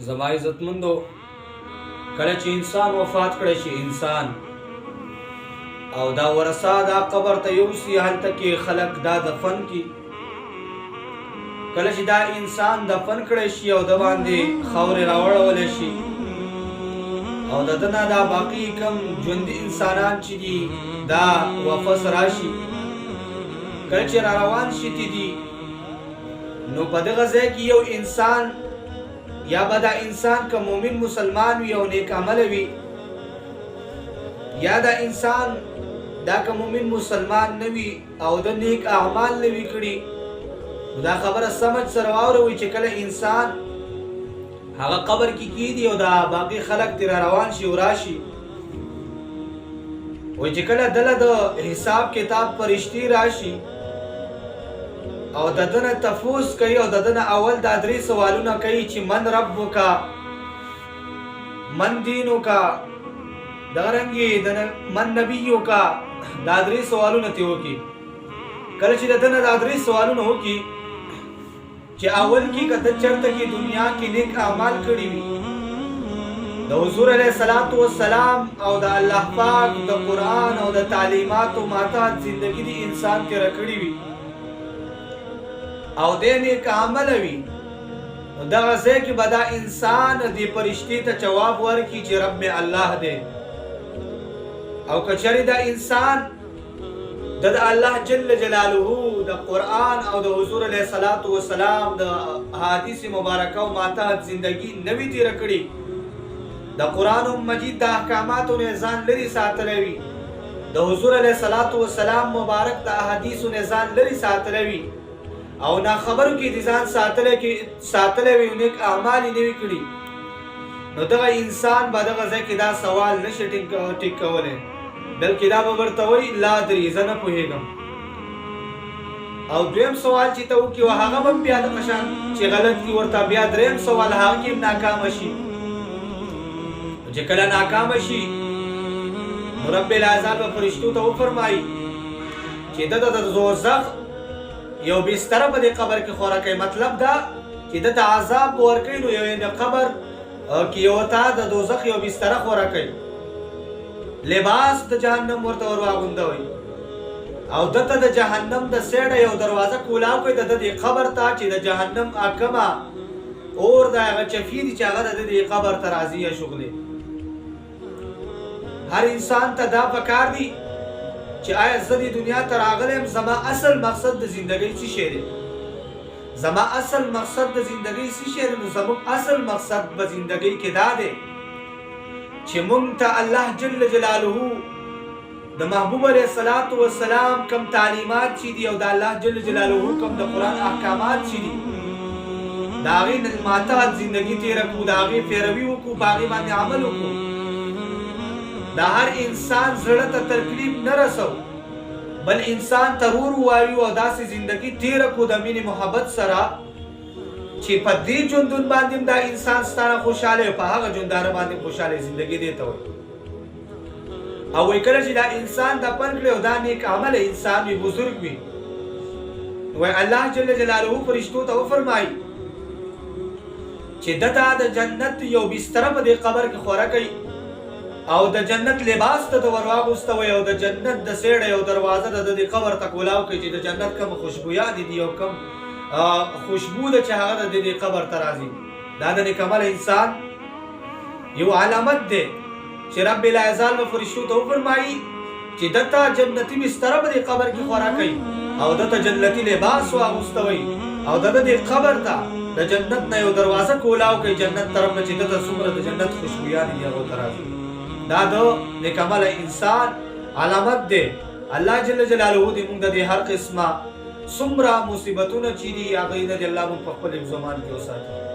زما عزتمندو کله چې انسان وفات کړی شي انسان او دا ورثه دا قبر ته یوسي هلته کې خلک دا دفن کی کله چې دا انسان دفن کړی شي او د باندې خاورې راوړولی شي او د ده نه دا باقي کم ژوندي انسانان چې دي دا واپس راشي کله چې را روان شي دي نو په دغه ځای کې یو انسان یا به دا انسان که مؤمن مسلمان وي او نیک عمله وي یا دا انسان دا که مؤمن مسلمان نه وي او د نیک اعمال نه وي کړي دا خبره سمج سره واوروئ چې کله انسان هغه قبر کې کیږي او دا باقي خلک ترې روان شي او راشي وایي چې کله دله د حساب کتاب فرشتي راشي او د ده نه تفوس کوي او د ده نه اول دا درې سوالونه کوي چې من ربک من دینک دغرنګې من نبیک دا درې سوالونه ترې وکړي کله چې د ده نه دا درې سوالونه وکړي چې اول کې که ته چېرته کې دنیا کې نیک اعمال کړي وي د حضور علیه الصلاة والسلام او د الله پاک د قرآن او د تعلیماتو ماتحت زندگی دی انسان تېره کړي وي او دې نیک عمله وي نو دغه ځای کې به دا انسان دې فرشتې ته جواب ورکړي چې رب مې الله دی او که چېرې دا انسان د الله جل جلاله د قرآن او د حضور علیه الصلاة والسلام د احادیث مبارکه او ماتحت زندگی نه وي تېره کړي د قرآن مجید د احکاماتو نه ځان لرې ساتلی وي د حضور علیه الصلاة والسلام مبارک د احادیثو نه ځان لرې ساتلی وي او نا خبرو کې د ځان ساتلی وي نیک اعمال یې نه وي کړي نو دغه انسان به دغه ځای کې دا سوال نشي ټیک کولی بلکې دا به ورته وایي لا ادري زه نه پوهېږم او دویم سوال چې ته وکړي هغه به بیا دغه شان چې غلط کړي ورته بیا دریم سوال هغه کې ناکامه شي چې کله ناکامه شي نو رب العزت به فرشتو ته وفرمایي چې ده د دوزخ یو بستره په دې قبر کې خوره کوي مطلب دا چې ده ته عذاب ورکوي نو یو د قبر کې یو ته د دوزخ یو بستره خوره کوي لباس د جهنم ورته ور واغوندوي او دته د جهنم د سیډه یو دروازه کولاو کوي د دې قبر ته چې د جهنم اکما اور د هغه چفي دي چې هغه د دې قبر ته راځي شغله هر انسان ته دا پکار دي چې آیا زه د دنیا ته راغلم زما اصل مقصد د زندګۍ څه شی دی زما اصل مقصد د زندګۍ څه شی دی نو زموږ اصل مقصد په زندګۍ کې دا دی چې مونږ ته الله جل جلاله د محبوب علیه الصلاة والسلام کم تعلیمات چې دي او د الله جل جلاله کم د قرآن احکامات چې دي د هغې ماتحت زندګي تېره کړو د هغې پیروي وکړو په هغې باندې عمل وکړو د هر انسان زړه ته تکلیف نه رسو بل انسان ته رور ووایو او داسې زندګي تېره کړو د مینې محبت سره چې په دې ژوندون باندې دا انسان ستانه خوشحاله په هغه ژوندانه باندې خوشحاله زندګي دی ته وایي او وایي کله چې دا انسان دفن کړي او دا نیک عمله انسان وي بزرګ وي وایي الله جل جلاله فرشتو ته وفرمایي چې ده ته د جنت یو بستره په دې قبر کې خوره کوي او د جنت لباس ته ور واغوستوي او د جنت د سیډه یو دروازه د دې قبر ته کولاو کوي چې د جنت کوم خوشبویان دي او کوم خوشبو ده چې هغه د دې قبر ته راځي دا د نیک عمل انسان یو علامت دی چې رب العزت به فرشتو ته وفرمایي چې دته جنتي بستره په دې قبر کې خوره کوي او دته جنتي لباس واغوستوي او د دې قبر ته د جنت نه یو دروازه کولاو کوي جنت طرف نه چې دته څومره د جنت خوشبویان دي هغه ته راځي دا د نیک عمل انسان علامت دی الله جل جلاله دې موږ د هر قسمه څومره مصیبتونه چې دي هغې نه دې الله موږ په خپل زمان کې وساتي